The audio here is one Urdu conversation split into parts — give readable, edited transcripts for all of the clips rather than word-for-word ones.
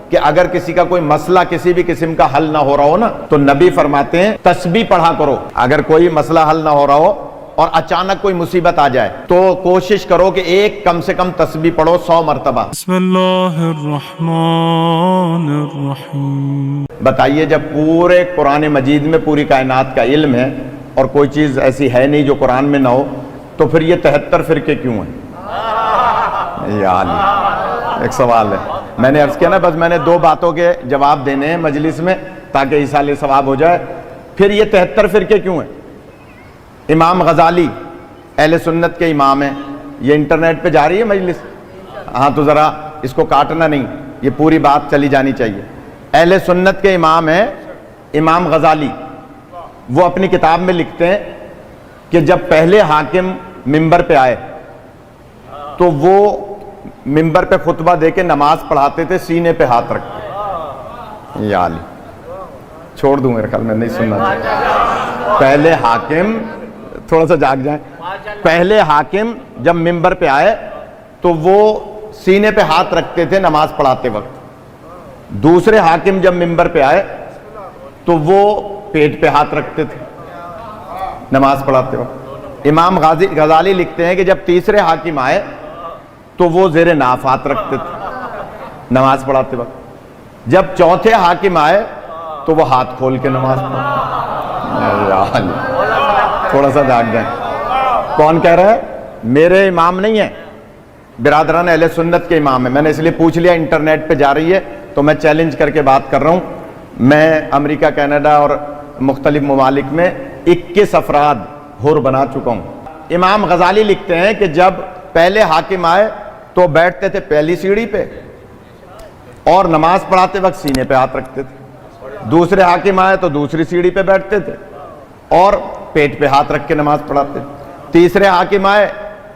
کہ اگر کسی کا کوئی مسئلہ کسی بھی قسم کا حل نہ ہو رہا ہو نا تو نبی فرماتے ہیں تسبیح پڑھا کرو. اگر کوئی مسئلہ حل نہ ہو رہا ہو اور اچانک کوئی مصیبت آ جائے تو کوشش کرو کہ ایک کم سے کم تسبیح پڑھو 100 مرتبہ. بسم اللہ الرحمن الرحیم. بتائیے جب پورے قرآن مجید میں پوری کائنات کا علم ہے اور کوئی چیز ایسی ہے نہیں جو قرآن میں نہ ہو تو پھر یہ 73 فرقے کیوں ہیں؟ یا علی، ایک سوال ہے. میں نے عرض کیا نا، بس میں نے 2 باتوں کے جواب دینے ہیں مجلس میں تاکہ ایصال ثواب ہو جائے. پھر یہ 73 فرقے کیوں ہیں؟ امام غزالی اہل سنت کے امام ہیں. یہ انٹرنیٹ پہ جا رہی ہے مجلس؟ ہاں تو ذرا اس کو کاٹنا نہیں، یہ پوری بات چلی جانی چاہیے. اہل سنت کے امام ہیں امام غزالی. وہ اپنی کتاب میں لکھتے ہیں کہ جب پہلے حاکم منبر پہ آئے تو وہ منبر پہ خطبہ دے کے نماز پڑھاتے تھے سینے پہ ہاتھ رکھ کے. یا علی، چھوڑ دوں میرے خیال میں نہیں سننا چاہیے. پہلے حاکم، تھوڑا سا جاگ جائیں، پہلے حاکم جب منبر پہ آئے تو وہ سینے پہ ہاتھ رکھتے تھے نماز پڑھاتے وقت. دوسرے حاکم جب منبر پہ آئے تو وہ پیٹ پہ ہاتھ رکھتے تھے نماز پڑھاتے وقت. امام غزالی لکھتے ہیں کہ جب تیسرے حاکم آئے تو وہ زیر ناف ہاتھ رکھتے تھے نماز پڑھاتے وقت. جب چوتھے حاکم آئے تو وہ ہاتھ کھول کے نماز پڑھتے. تھوڑا سا جاگ جائیں. کون کہہ رہا ہے؟ میرے امام نہیں ہیں، برادران اہل سنت کے امام ہیں. میں نے اس لیے پوچھ لیا انٹرنیٹ پہ جا رہی ہے تو میں چیلنج کر کے بات کر رہا ہوں. میں امریکہ، کینیڈا اور مختلف ممالک میں 21 افراد حر بنا چکا ہوں. امام غزالی لکھتے ہیں کہ جب پہلے حاکم آئے تو بیٹھتے تھے پہلی سیڑھی پہ اور نماز پڑھاتے وقت سینے پہ ہاتھ رکھتے تھے. دوسرے حاکم آئے تو دوسری سیڑھی پہ بیٹھتے تھے اور پیٹ پہ ہاتھ رکھ کے نماز پڑھاتے. تیسرے حاکم آئے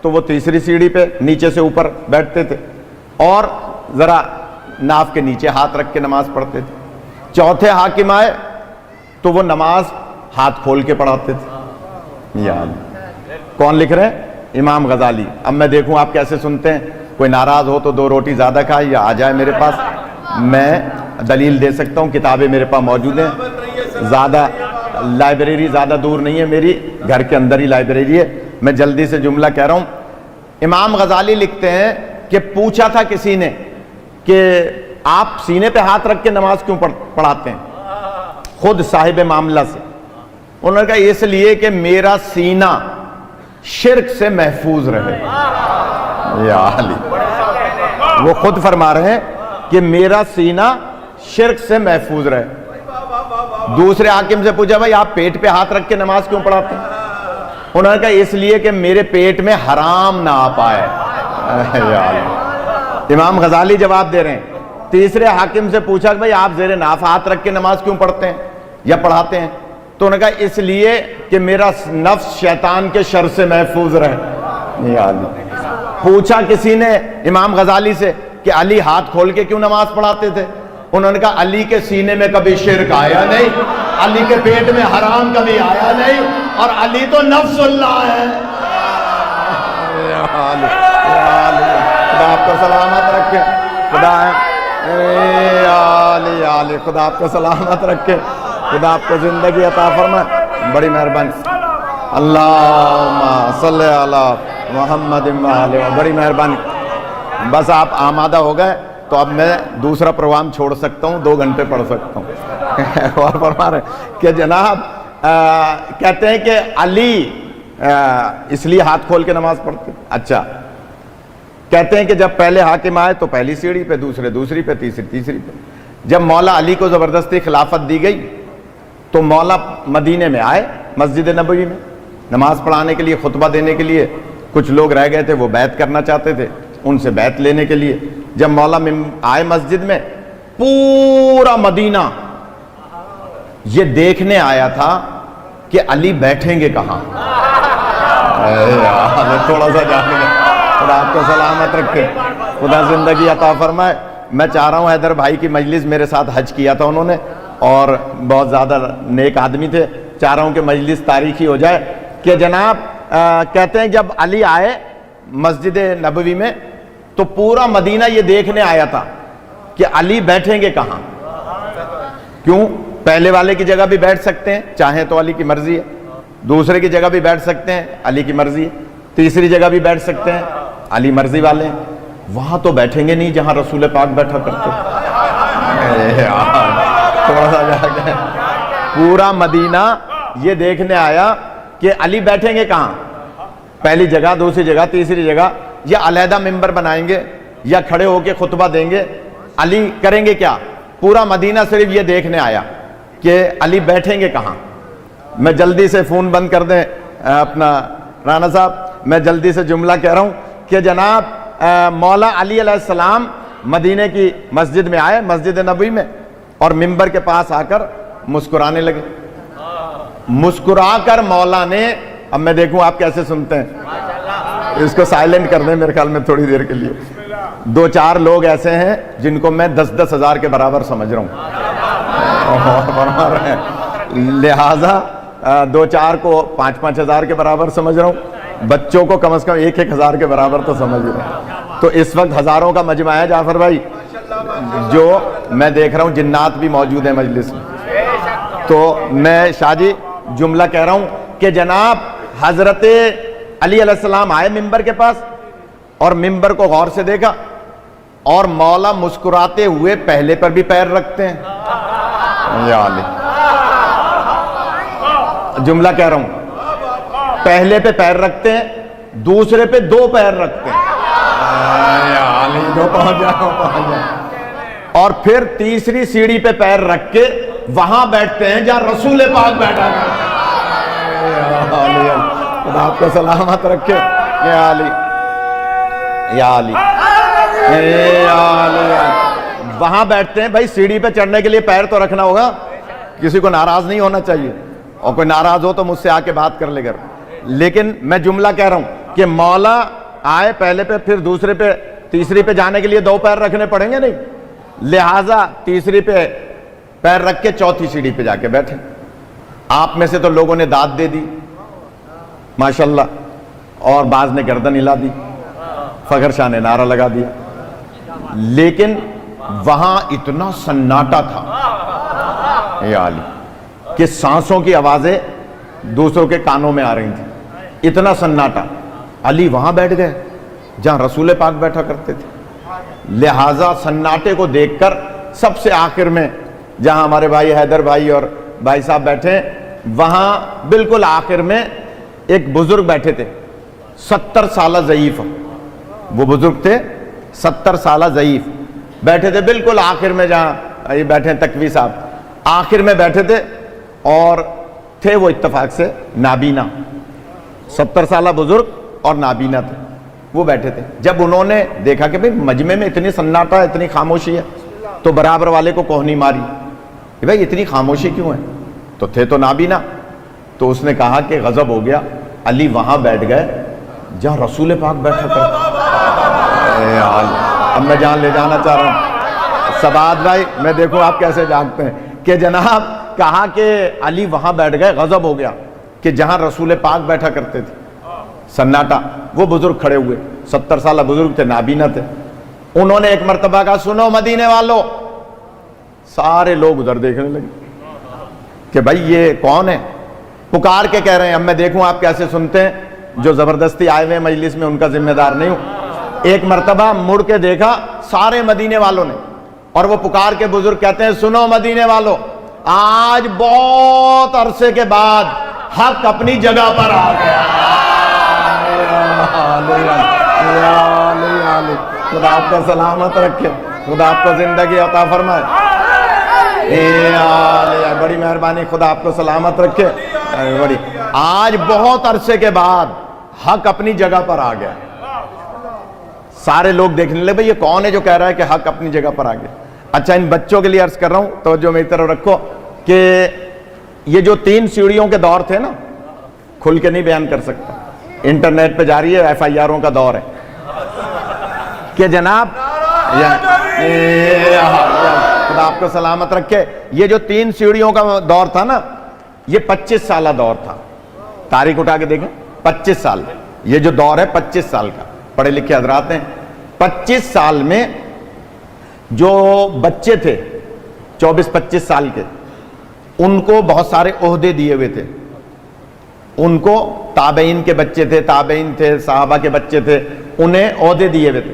تو وہ تیسری سیڑھی پہ نیچے سے اوپر بیٹھتے تھے اور ذرا ناف کے نیچے ہاتھ رکھ کے نماز پڑھتے تھے. چوتھے حاکم آئے تو وہ نماز ہاتھ کھول کے پڑھاتے تھے. یاد کون لکھ رہے ہیں؟ امام غزالی. اب میں دیکھوں آپ کیسے سنتے ہیں. کوئی ناراض ہو تو 2 روٹی زیادہ کھائے یا آ جائے میرے پاس، میں دلیل دے سکتا ہوں. کتابیں میرے پاس موجود ہیں. زیادہ لائبریری زیادہ دور نہیں ہے میری، گھر کے اندر ہی لائبریری ہے. میں جلدی سے جملہ کہہ رہا ہوں. امام غزالی لکھتے ہیں کہ پوچھا تھا کسی نے کہ آپ سینے پہ ہاتھ رکھ کے نماز کیوں پڑھاتے ہیں؟ خود صاحب معاملہ سے. انہوں نے کہا اس لیے کہ میرا سینہ شرک سے محفوظ رہے. یا علی، وہ خود فرما رہے ہیں کہ میرا سینہ شرک سے محفوظ رہے. دوسرے حاکم سے پوچھا بھائی آپ پیٹ پہ ہاتھ رکھ کے نماز کیوں پڑھاتے ہیں؟ انہوں نے کہا اس لیے کہ میرے پیٹ میں حرام نہ آ پائے. امام غزالی جواب دے رہے ہیں. تیسرے حاکم سے پوچھا کہ بھائی آپ زیر ناف ہاتھ رکھ کے نماز کیوں پڑھتے ہیں یا پڑھاتے ہیں؟ تو انہوں نے کہا اس لیے کہ میرا نفس شیطان کے شر سے محفوظ رہے. پوچھا کسی نے امام غزالی سے کہ علی ہاتھ کھول کے کیوں نماز پڑھاتے تھے؟ انہوں نے کہا علی کے سینے میں کبھی شرک آیا نہیں، علی کے پیٹ میں حرام کبھی آیا نہیں، اور علی تو نفس اللہ ہے. خدا آپ کو سلامت رکھے. خدا علی خدا آپ کو سلامت رکھے. خدا آپ کو زندگی عطا فرمائے. بڑی مہربانی. اللہم صلی علی محمد وعلی. بڑی مہربانی. بس آپ آمادہ ہو گئے تو اب میں دوسرا پروگرام چھوڑ سکتا ہوں، 2 گھنٹے پڑھ سکتا ہوں. اور فرما رہے ہیں کہ جناب کہتے ہیں کہ علی اس لیے ہاتھ کھول کے نماز پڑھتے. اچھا، کہتے ہیں کہ جب پہلے حاکم آئے تو پہلی سیڑھی پہ، دوسرے دوسری پہ، تیسری پہ. جب مولا علی کو زبردستی خلافت دی گئی تو مولا مدینے میں آئے، مسجد نبوی میں نماز پڑھانے کے لیے، خطبہ دینے کے لیے. کچھ لوگ رہ گئے تھے، وہ بیعت کرنا چاہتے تھے، ان سے بیعت لینے کے لیے. جب مولا آئے مسجد میں، پورا مدینہ یہ دیکھنے آیا تھا کہ علی بیٹھیں گے کہاں. تھوڑا سا جانے گا. خدا آپ کو سلامت رکھے. خدا زندگی عطا فرمائے. میں چاہ رہا ہوں حیدر بھائی کی مجلس میرے ساتھ حج کیا تھا انہوں نے، اور بہت زیادہ نیک آدمی تھے. چاہ رہا ہوں کہ مجلس تاریخی ہو جائے کہ جناب کہتے ہیں جب علی آئے مسجد نبوی میں تو پورا مدینہ یہ دیکھنے آیا تھا کہ علی بیٹھیں گے کہاں. کیوں؟ پہلے والے کی جگہ بھی بیٹھ سکتے ہیں چاہیں تو علی کی مرضی ہے, دوسرے کی جگہ بھی بیٹھ سکتے ہیں علی کی مرضی ہے, تیسری جگہ بھی بیٹھ سکتے ہیں علی مرضی والے ہیں. وہاں تو بیٹھیں گے نہیں جہاں رسول پاک بیٹھا کرتے. تھوڑا سا جا کے پورا مدینہ یہ دیکھنے آیا کہ علی بیٹھیں گے کہاں, پہلی جگہ, دوسری جگہ, تیسری جگہ, یا علیحدہ ممبر بنائیں گے یا کھڑے ہو کے خطبہ دیں گے, علی کریں گے کیا. پورا مدینہ صرف یہ دیکھنے آیا کہ علی بیٹھیں گے کہاں. میں جلدی سے فون بند کر دیں اپنا رانا صاحب, میں جلدی سے جملہ کہہ رہا ہوں کہ جناب مولا علی علیہ السلام مدینے کی مسجد میں آئے, مسجد نبوی میں, اور ممبر کے پاس آ کر مسکرانے لگے. مسکرا کر مولا نے, اب میں دیکھوں آپ کیسے سنتے ہیں, اس کو سائلنٹ کر دیں میرے خیال میں تھوڑی دیر کے لیے. دو چار لوگ ایسے ہیں جن کو میں 10-10 ہزار کے برابر سمجھ رہا ہوں, لہذا دو چار کو 5-5 ہزار کے برابر سمجھ رہا ہوں, بچوں کو کم از کم 1-1 ہزار کے برابر تو سمجھ رہا ہوں. تو اس وقت ہزاروں کا مجمع ہے جعفر بھائی, جو میں دیکھ رہا ہوں جنات بھی موجود ہیں مجلس میں. تو میں شاہ جی جملہ کہہ رہا ہوں کہ جناب حضرت علی علیہ السلام آئے ممبر کے پاس, اور ممبر کو غور سے دیکھا, اور مولا مسکراتے ہوئے پہلے پر بھی پیر رکھتے ہیں. یا علی, جملہ کہہ رہا ہوں, پہلے پہ پیر رکھتے ہیں, دوسرے پہ 2 پیر رکھتے ہیں. یا علی, دو پہنچ جاؤ. اور پھر تیسری سیڑھی پہ پیر رکھ کے وہاں بیٹھتے ہیں جہاں رسول پاک بیٹھا کرتے ہیں. خدا آپ کو سلامت رکھے. یا علی, یا علی, یا علی, وہاں بیٹھتے ہیں. بھائی سیڑھی پہ چڑھنے کے لیے پیر تو رکھنا ہوگا, کسی کو ناراض نہیں ہونا چاہیے, اور کوئی ناراض ہو تو مجھ سے آ کے بات کر لے گا. لیکن میں جملہ کہہ رہا ہوں کہ مولا آئے پہلے پہ, پھر دوسرے پہ, تیسری پہ جانے کے لیے 2 پیر رکھنے پڑیں گے نہیں, لہٰذا تیسری پہ پیر رکھ کے چوتھی سیڑھی پہ جا کے بیٹھے. آپ میں سے تو لوگوں نے داد دے دی ماشاءاللہ, اور بعض نے گردن ہلا دی, فخر شاہ نے نعرہ لگا دیا. لیکن وہاں اتنا سناٹا تھا یا علی کہ سانسوں کی آوازیں دوسروں کے کانوں میں آ رہی تھیں, اتنا سناٹا. علی وہاں بیٹھ گئے جہاں رسول پاک بیٹھا کرتے تھے. لہٰذا سناٹے کو دیکھ کر سب سے آخر میں جہاں ہمارے بھائی حیدر بھائی اور بھائی صاحب بیٹھے, وہاں بالکل آخر میں ایک بزرگ بیٹھے تھے, 70 سالہ ضعیف. وہ بزرگ تھے 70 سالہ ضعیف, بیٹھے تھے بالکل آخر میں جہاں یہ بیٹھے تقوی صاحب, آخر میں بیٹھے تھے. اور تھے وہ اتفاق سے نابینا, 70 سالہ بزرگ اور نابینا تھے, وہ بیٹھے تھے. جب انہوں نے دیکھا کہ بھئی مجمع میں اتنی سناٹا, اتنی خاموشی ہے, تو برابر والے کو کوہنی ماری کہ بھئی اتنی خاموشی کیوں ہے, تو تھے تو نابینا. تو اس نے کہا کہ غضب ہو گیا, علی وہاں بیٹھ گئے جہاں رسول پاک بیٹھا کرتے. اب میں جان لے جانا چاہ رہا ہوں سباد بھائی, میں دیکھوں آپ کیسے جانتے ہیں کہ جناب کہا کہ علی وہاں بیٹھ گئے, غضب ہو گیا کہ جہاں رسول پاک بیٹھا کرتے تھے. سناٹا. وہ بزرگ کھڑے ہوئے, 70 سالہ بزرگ تھے, نابینا تھے. انہوں نے ایک مرتبہ کہا سنو مدینے والو. سارے لوگ ادھر دیکھنے لگے کہ بھائی یہ کون ہے, پکار کے کہہ رہے ہیں. اب میں دیکھوں آپ کیسے سنتے ہیں, جو زبردستی آئے ہوئے مجلس میں ان کا ذمہ دار نہیں ہوں. ایک مرتبہ مڑ کے دیکھا سارے مدینے والوں نے, اور وہ پکار کے بزرگ کہتے ہیں سنو مدینے والو, آج بہت عرصے کے بعد حق اپنی جگہ پر آ گیا. خدا آپ کو سلامت رکھے, خدا آپ کو زندگی عطا فرمائے. بڑی مہربانی, خدا آپ کو سلامت رکھے. بڑی آج بہت عرصے کے بعد حق اپنی جگہ پر آ گیا. سارے لوگ دیکھنے لگے بھئی یہ کون ہے جو کہہ رہا ہے کہ حق اپنی جگہ پر آ گیا. اچھا ان بچوں کے لیے عرض کر رہا ہوں, توجہ میری طرف رکھو کہ یہ جو 3 سیڑھیوں کے دور تھے نا, کھل کے نہیں بیان کر سکتا, انٹرنیٹ پہ جاری ہے, FIRوں کا دور ہے کہ جناب خدا آپ کو سلامت رکھے. یہ جو 3 سیڑھیوں کا دور تھا نا, یہ 25 سالہ دور تھا. تاریخ اٹھا کے دیکھیں, 25 سال. یہ جو دور ہے 25 سال کا, پڑھے لکھے حضرات ہیں. 25 سال میں جو بچے تھے 24-25 سال کے، ان کو بہت سارے عہدے دیے ہوئے تھے. ان کو تابعین کے بچے تھے، تابعین تھے، صحابہ کے بچے تھے، انہیں عہدے دیے ہوئے تھے.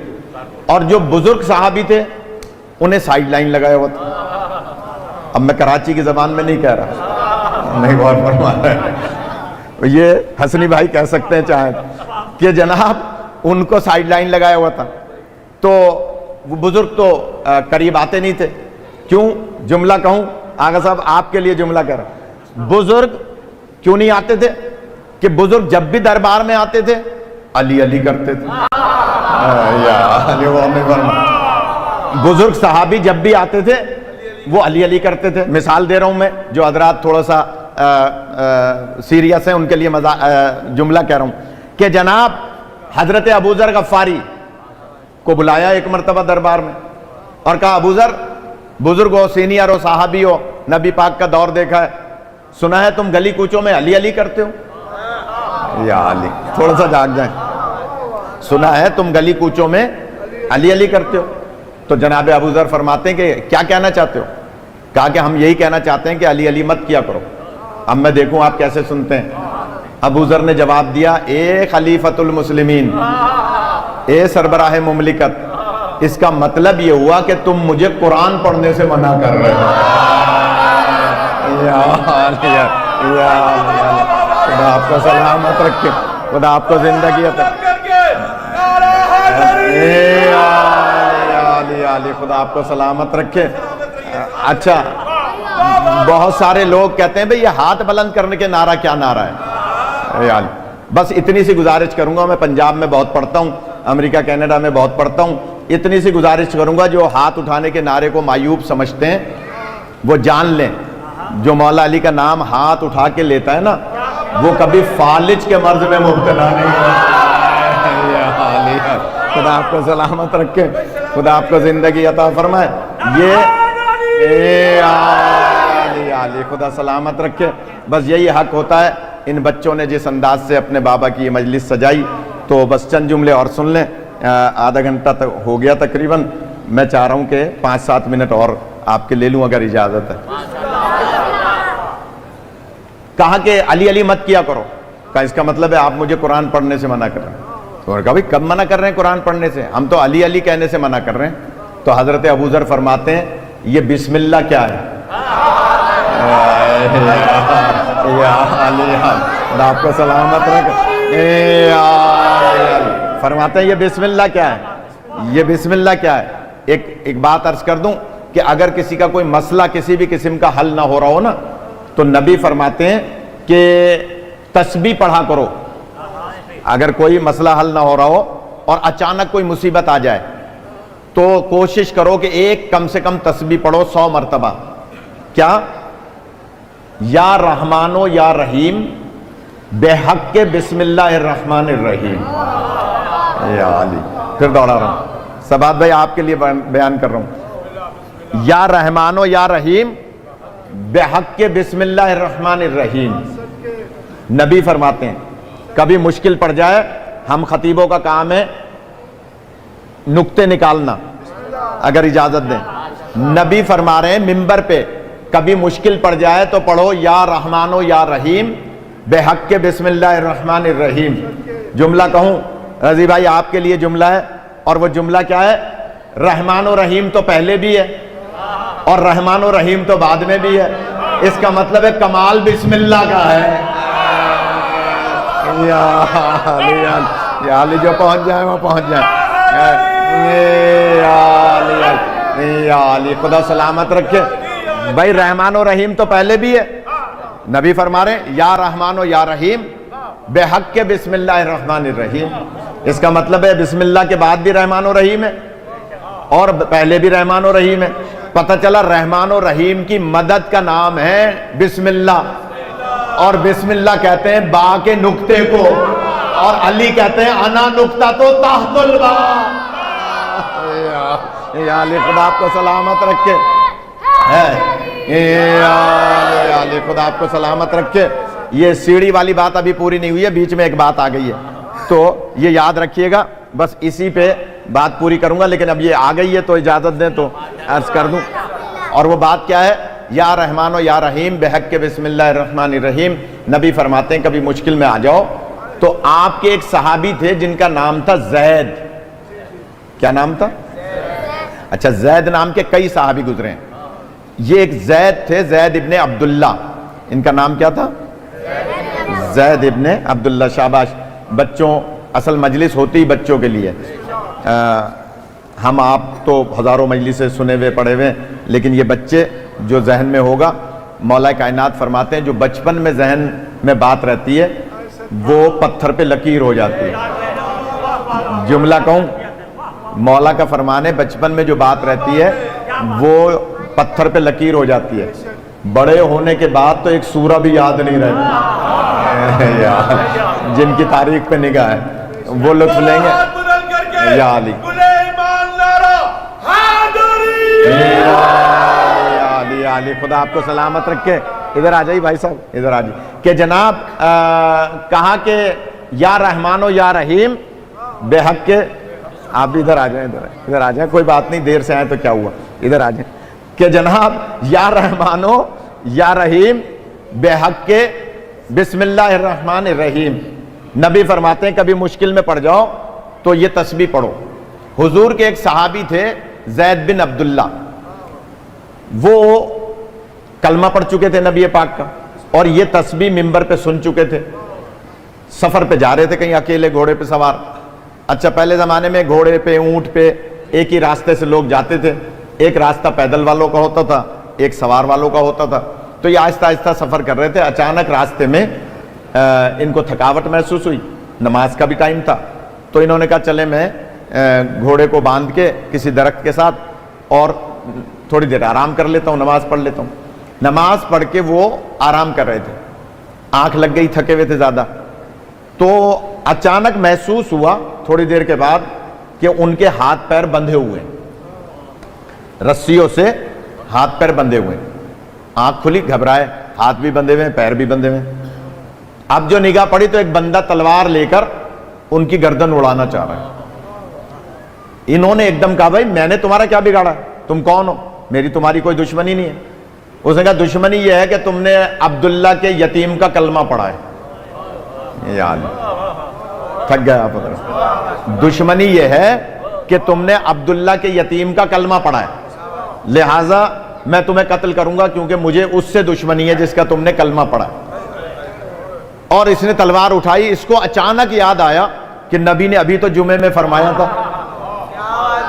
اور جو بزرگ صحابی تھے انہیں سائیڈ لائن لگایا ہوا تھا. اب میں کراچی کی زبان میں نہیں کہہ رہا، نہیں غور فرما رہے، یہ حسنی بھائی کہہ سکتے ہیں چاہیں کہ جناب ان کو سائیڈ لائن لگایا ہوا تھا. تو وہ بزرگ تو قریب آتے نہیں تھے. کیوں؟ جملہ کہوں آغا صاحب آپ کے لیے جملہ کہہ رہا ہوں. بزرگ کیوں نہیں آتے تھے؟ کہ بزرگ جب بھی دربار میں آتے تھے علی علی کرتے تھے. بزرگ صحابی جب بھی آتے تھے وہ علی علی کرتے تھے. مثال دے رہا ہوں میں، جو حضرات تھوڑا سا سیریس ہیں ان کے لیے جملہ کہہ رہا ہوں کہ جناب حضرت ابو ذر غفاری کو بلایا ایک مرتبہ دربار میں اور کہا ابو ذر، بزرگ ہو، سینئر ہو، صحابی ہو، نبی پاک کا دور دیکھا ہے، سنا ہے تم گلی کوچوں میں علی علی کرتے ہو. یا علی، تھوڑا سا جاگ جائیں. سنا ہے تم گلی کوچوں میں علی علی کرتے ہو. تو جناب ابو ذر فرماتے ہیں کہ کیا کہنا چاہتے ہو؟ کہا کہ ہم یہی کہنا چاہتے ہیں کہ علی علی مت کیا کرو. اب میں دیکھوں آپ کیسے سنتے ہیں. ابو ذر نے جواب دیا، اے خلیفۃ المسلمین، اے سربراہ مملکت، اس کا مطلب یہ ہوا کہ تم مجھے قرآن پڑھنے سے منع کر رہے ہو. خدا آپ کو سلامت رکھے، خدا آپ کو زندگی عطا، خدا آپ کو سلامت رکھے. اچھا، بہت سارے لوگ کہتے ہیں بھئی یہ ہاتھ بلند کرنے کے نعرہ کیا نعرہ ہے؟ بس اتنی سی گزارش کروں گا. میں پنجاب میں بہت پڑھتا ہوں، امریکہ کینیڈا میں بہت پڑھتا ہوں. اتنی سی گزارش کروں گا، جو ہاتھ اٹھانے کے نعرے کو معیوب سمجھتے ہیں وہ جان لیں جو مولا علی کا نام ہاتھ اٹھا کے لیتا ہے نا، وہ کبھی فالج کے مرض میں مبتلا نہیں ہے. خدا آپ کو سلامت رکھے، خدا آپ کو زندگی عطا فرمائے. یہ علی خدا سلامت رکھے. بس یہی حق ہوتا ہے. ان بچوں نے جس انداز سے اپنے بابا کی یہ مجلس سجائی، تو بس چند جملے اور سن لیں. آدھا گھنٹہ تک ہو گیا تقریباً. میں چاہ رہا ہوں کہ 5-7 منٹ اور آپ کے لے لوں اگر اجازت ہے. کہا کہ علی علی مت کیا کرو. کہا اس کا مطلب ہے آپ مجھے قرآن پڑھنے سے منع کر رہے ہیں. تو کہا بھائی کب منع کر رہے ہیں قرآن پڑھنے سے؟ ہم تو علی علی کہنے سے منع کر رہے ہیں. تو حضرت ابو ذر فرماتے ہیں یہ بسم اللہ کیا ہے؟ آپ کو سلامت رکھے. فرماتے ہیں یہ بسم اللہ کیا ہے؟ یہ بسم اللہ کیا ہے؟ ایک بات عرض کر دوں کہ اگر کسی کا کوئی مسئلہ کسی بھی قسم کا حل نہ ہو رہا ہو نا، تو نبی فرماتے ہیں کہ تسبیح پڑھا کرو. اگر کوئی مسئلہ حل نہ ہو رہا ہو اور اچانک کوئی مصیبت آ جائے تو کوشش کرو کہ ایک کم سے کم تسبیح پڑھو 100 مرتبہ. کیا؟ یا رحمانو یا رحیم بے حق کے بسم اللہ الرحمن الرحیم. یا علی، پھر دوڑا رہا ہوں. سبات بھائی آپ کے لیے بیان کر رہا ہوں. یا رحمانو یا رحیم بے حق کے بسم اللہ الرحمن الرحیم. نبی فرماتے ہیں کبھی مشکل پڑ جائے، ہم خطیبوں کا کام ہے نکتے نکالنا، اگر اجازت دیں. نبی فرما رہے ہیں ممبر پہ کبھی مشکل پڑ جائے تو پڑھو یا رحمانو یا رحیم بے حق کے بسم اللہ الرحمن الرحیم. جملہ کہوں رضی بھائی آپ کے لیے جملہ ہے، اور وہ جملہ کیا ہے؟ رحمان و رحیم تو پہلے بھی ہے اور رحمان و رحیم تو بعد میں بھی ہے. اس کا مطلب ہے کمال بسم اللہ کا ہے. یا علی جو پہنچ جائے وہ پہنچ جائے. یا علی خدا سلامت رکھے. بھائی رحمان و رحیم تو پہلے بھی ہے. نبی فرما رہے ہیں یا رحمان و یا رحیم بے حق کے بسم اللہ الرحمن الرحیم. اس کا مطلب ہے بسم اللہ کے بعد بھی رحمان و رحیم ہے اور پہلے بھی رحمان و رحیم ہے. پتہ چلا رحمان و رحیم کی مدد کا نام ہے بسم اللہ. اور بسم اللہ کہتے ہیں با کے نقطے کو، اور علی کہتے ہیں انا نقطہ تو تحت البا. یا علی خدا آپ کو سلامت رکھے. علی خدا آپ کو سلامت رکھے. یہ سیڑھی والی بات ابھی پوری نہیں ہوئی ہے، بیچ میں ایک بات آ گئی ہے تو یہ یاد رکھیے گا. بس اسی پہ بات پوری کروں گا، لیکن اب یہ آ گئی ہے تو اجازت دیں تو عرض کر دوں. اور وہ بات کیا ہے؟ یا رحمان و یا رحیم بحق کے بسم اللہ الرحمن الرحیم. نبی فرماتے ہیں کبھی مشکل میں آ جاؤ تو آپ کے ایک صحابی تھے جن کا نام تھا زید. کیا نام تھا؟ اچھا، زید نام کے کئی صحابی گزرے ہیں. یہ ایک زید تھے، زید ابن عبداللہ. ان کا نام کیا تھا؟ زید ابن عبداللہ. شاباش. بچوں، اصل مجلس ہوتی ہی بچوں کے لیے. ہم آپ تو ہزاروں مجلسیں سنے ہوئے پڑھے ہوئے، لیکن یہ بچے جو ذہن میں ہوگا، مولا کائنات فرماتے ہیں جو بچپن میں ذہن میں بات رہتی ہے وہ پتھر پہ لکیر ہو جاتی ہے. جملہ کہوں، مولا کا فرمان ہے بچپن میں جو بات رہتی ہے وہ پتھر پہ لکیر ہو جاتی ہے. بڑے ہونے کے بعد تو ایک سورہ بھی یاد نہیں رہتی. جن کی تاریخ پہ نگاہ ہے وہ لطف لیں گے. یا علی، علی، خدا آپ کو سلامت رکھے. ادھر آ جائیے بھائی صاحب، ادھر آ جائیے. کہ جناب کہا کہ یا رحمان و یا رحیم بے حق کے. آپ بھی ادھر آ جائیں، ادھر آ جائیں، کوئی بات نہیں، دیر سے آئے تو کیا ہوا، ادھر آ جائیں. کہ جناب یا رحمان و یا رحیم بے حق کے بسم اللہ الرحمن الرحیم. نبی فرماتے ہیں کبھی مشکل میں پڑ جاؤ تو یہ تسبیح پڑھو. حضور کے ایک صحابی تھے زید بن عبداللہ. وہ کلمہ پڑھ چکے تھے نبی پاک کا، اور یہ تسبیح منبر پہ سن چکے تھے. سفر پہ جا رہے تھے کہیں اکیلے گھوڑے پہ سوار. اچھا، پہلے زمانے میں گھوڑے پہ، اونٹ پہ ایک ہی راستے سے لوگ جاتے تھے. ایک راستہ پیدل والوں کا ہوتا تھا، ایک سوار والوں کا ہوتا تھا. تو یہ آہستہ آہستہ سفر کر رہے تھے. اچانک راستے میں ان کو تھکاوٹ محسوس ہوئی. نماز کا بھی ٹائم تھا، تو انہوں نے کہا چلے میں گھوڑے کو باندھ کے کسی درخت کے ساتھ اور تھوڑی دیر آرام کر لیتا ہوں، نماز پڑھ لیتا ہوں. نماز پڑھ کے وہ آرام کر رہے تھے. آنکھ لگ گئی، تھکے ہوئے تھے زیادہ. تو اچانک محسوس ہوا تھوڑی دیر کے بعد کہ ان کے ہاتھ پیر بندھے ہوئے، رسیوں سے ہاتھ پیر بندھے ہوئے. آنکھ کھلی، گھبرائے، ہاتھ بھی بندھے ہوئے، پیر بھی بندھے ہوئے. اب جو نگاہ پڑی تو ایک بندہ تلوار لے کر ان کی گردن اڑانا چاہ رہا ہے. انہوں نے ایک دم کہا بھائی میں نے تمہارا کیا بگاڑا، تم کون ہو، میری تمہاری کوئی دشمنی نہیں ہے. اس نے کہا دشمنی یہ ہے کہ تم نے عبداللہ کے یتیم کا کلمہ پڑھا ہے. یاد تھک گیا آپ. دشمنی یہ ہے کہ تم نے عبداللہ کے یتیم کا کلمہ پڑھا ہے، لہٰذا میں تمہیں قتل کروں گا کیونکہ مجھے اس سے دشمنی ہے جس کا تم نے کلمہ پڑھا. اور اس نے تلوار اٹھائی. اس کو اچانک یاد آیا کہ نبی نے ابھی تو جمعے میں فرمایا تھا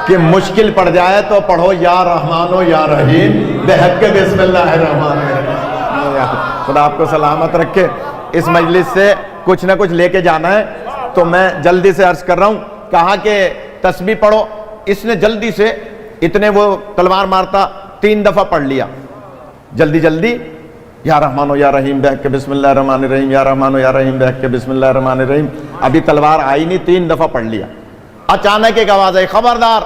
کہ مشکل پڑ جائے تو پڑھو یا رحمان و یا رحیم بحق بسم اللہ الرحمن الرحیم. خدا آپ کو سلامت رکھے. اس مجلس سے کچھ نہ کچھ لے کے جانا ہے تو میں جلدی سے عرض کر رہا ہوں. کہا کہ تسبیح پڑھو. اس نے جلدی سے، اتنے وہ تلوار مارتا 3 دفعہ پڑھ لیا جلدی جلدی. یا رحمان و یا رحیم بحق بسم اللہ الرحمن الرحیم، یا رحمان و یا رحیم بحق بسم اللہ الرحمن الرحیم. ابھی تلوار آئی نہیں، 3 دفعہ پڑھ لیا. اچانک ایک آواز آئی، خبردار.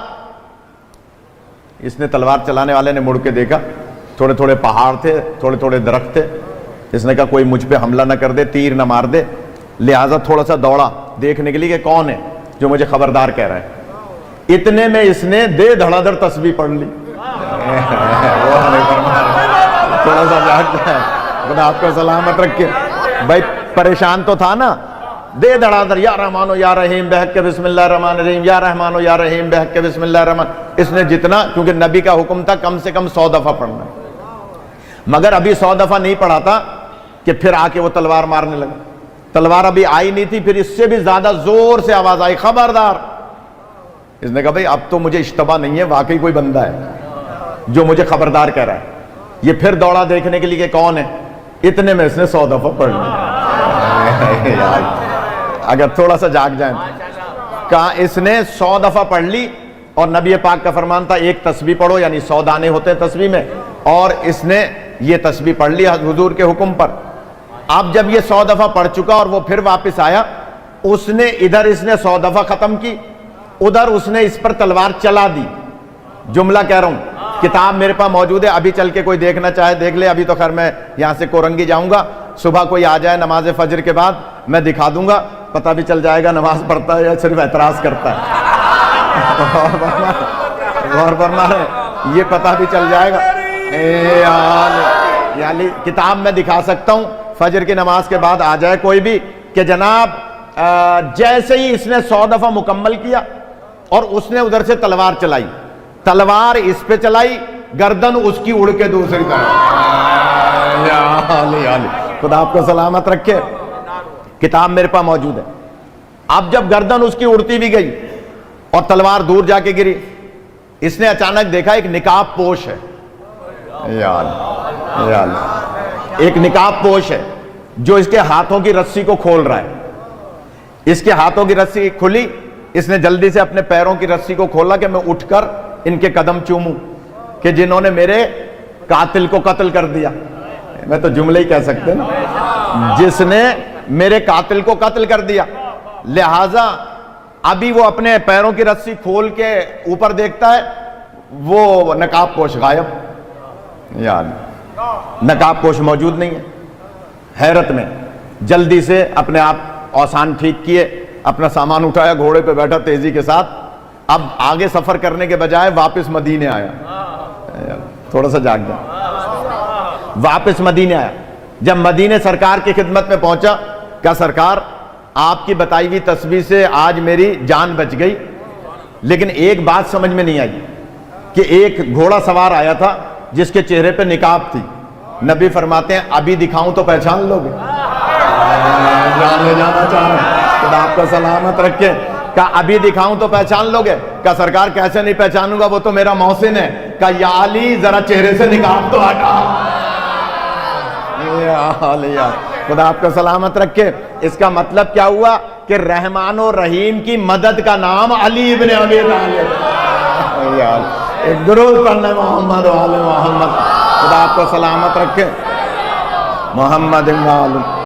اس نے تلوار چلانے والے نے مڑ کے دیکھا، تھوڑے تھوڑے پہاڑ تھے، تھوڑے تھوڑے درخت تھے. اس نے کہا کوئی مجھ پہ حملہ نہ کر دے، تیر نہ مار دے. لہٰذا تھوڑا سا دوڑا دیکھنے کے لیے کہ کون ہے جو مجھے خبردار کہہ رہا ہے. اتنے میں اس نے دے دھڑا دھڑ تسبیح پڑھ لی. تھوڑا سا جاگ جائے. خدا آپ کو سلامت رکھے. بھائی پریشان تو تھا نا. دے دھڑا دھڑ یا رحمان و یا رحیم بحق بسم اللہ الرحمن الرحیم، یا رحمان و یا رحیم بحق بسم اللہ الرحمن. اس نے جتنا، کیونکہ نبی کا حکم تھا کم سے کم 100 دفعہ پڑھنا، مگر ابھی 100 دفعہ نہیں پڑھا تھا کہ پھر آ کے وہ تلوار مارنے لگا. تلوار ابھی آئی نہیں تھی، پھر اس سے بھی زیادہ زور سے آواز آئی، خبردار. اس نے کہا بھائی اب تو مجھے اشتباہ نہیں ہے، واقعی کوئی بندہ ہے جو مجھے خبردار کہہ رہا ہے. یہ پھر دوڑا دیکھنے کے لیے کہ کون ہے. اتنے میں اس نے 100 دفعہ پڑھ لیا. اگر تھوڑا سا جاگ جائیں. کہا اس نے 100 دفعہ پڑھ لی، اور نبی پاک کا فرمان تھا ایک تسبیح پڑھو، یعنی 100 دانے ہوتے ہیں تسبیح میں. اور اس نے یہ تسبیح پڑھ لی حضور کے حکم پر. اب جب یہ 100 دفعہ پڑھ چکا اور وہ پھر واپس آیا، اس نے ادھر اس نے 100 دفعہ ختم کی، ادھر اس نے اس پر تلوار چلا دی. جملہ کہہ رہا ہوں، کتاب میرے پاس موجود ہے، ابھی چل کے کوئی دیکھنا چاہے دیکھ لے. ابھی تو خیر میں یہاں سے کورنگی جاؤں گا، صبح کوئی آ جائے نماز فجر کے بعد میں دکھا دوں گا، پتہ بھی چل جائے گا نماز پڑھتا ہے یا صرف اعتراض کرتا ہے. غور فرما رہے، یہ پتہ بھی چل جائے گا. یعنی کتاب میں دکھا سکتا ہوں، فجر کی نماز کے بعد آ جائے کوئی بھی کہ جناب جیسے ہی اس نے 100 دفعہ مکمل کیا اور اس نے ادھر سے تلوار چلائی، تلوار اس پہ چلائی، گردن اس کی اڑ کے دوسری طرف. خدا آپ کو سلامت رکھے. کتاب میرے پاس موجود ہے. اب جب گردن اس کی اڑتی بھی گئی اور تلوار دور جا کے گری، اس نے اچانک دیکھا ایک نقاب پوش ہے. ایک نقاب پوش ہے جو اس کے ہاتھوں کی رسی کو کھول رہا ہے. اس کے ہاتھوں کی رسی کھلی، اس نے جلدی سے اپنے پیروں کی رسی کو کھولا کہ میں اٹھ کر ان کے قدم چوموں کہ جنہوں نے میرے قاتل کو قتل کر دیا. میں تو جملے ہی کہہ سکتے نا، جس نے میرے قاتل کو قتل کر دیا. لہذا ابھی وہ اپنے پیروں کی رسی کھول کے اوپر دیکھتا ہے، وہ نقاب پوش غائب. نقاب پوش موجود نہیں ہے. حیرت میں جلدی سے اپنے آپ اوسان ٹھیک کیے، اپنا سامان اٹھایا، گھوڑے پہ بیٹھا تیزی کے ساتھ. اب آگے سفر کرنے کے بجائے واپس مدینے آیا. تھوڑا سا جاگ گیا، واپس مدینے آیا. جب مدینے سرکار کی خدمت میں پہنچا، کہا سرکار آپ کی بتائی ہوئی تسبیح سے آج میری جان بچ گئی، لیکن ایک بات سمجھ میں نہیں آئی کہ ایک گھوڑا سوار آیا تھا جس کے چہرے پہ نقاب تھی. نبی فرماتے ہیں ابھی دکھاؤں تو پہچان لو گے. جانا چاہ رہے ہیں، خدا آپ کو سلامت رکھے. کہا ابھی دکھاؤں تو پہچان لو گے. کہا سرکار کیسے نہیں پہچانوں گا، وہ تو میرا محسن ہے. کہا یا علی ذرا چہرے سے نقاب تو ہٹا. خدا آپ کو سلامت رکھے. اس کا مطلب کیا ہوا کہ رحمان و رحیم کی مدد کا نام علی ابن ابی طالب. ایک درود پڑھنے محمد و آل محمد. خدا آپ کو سلامت رکھے. محمد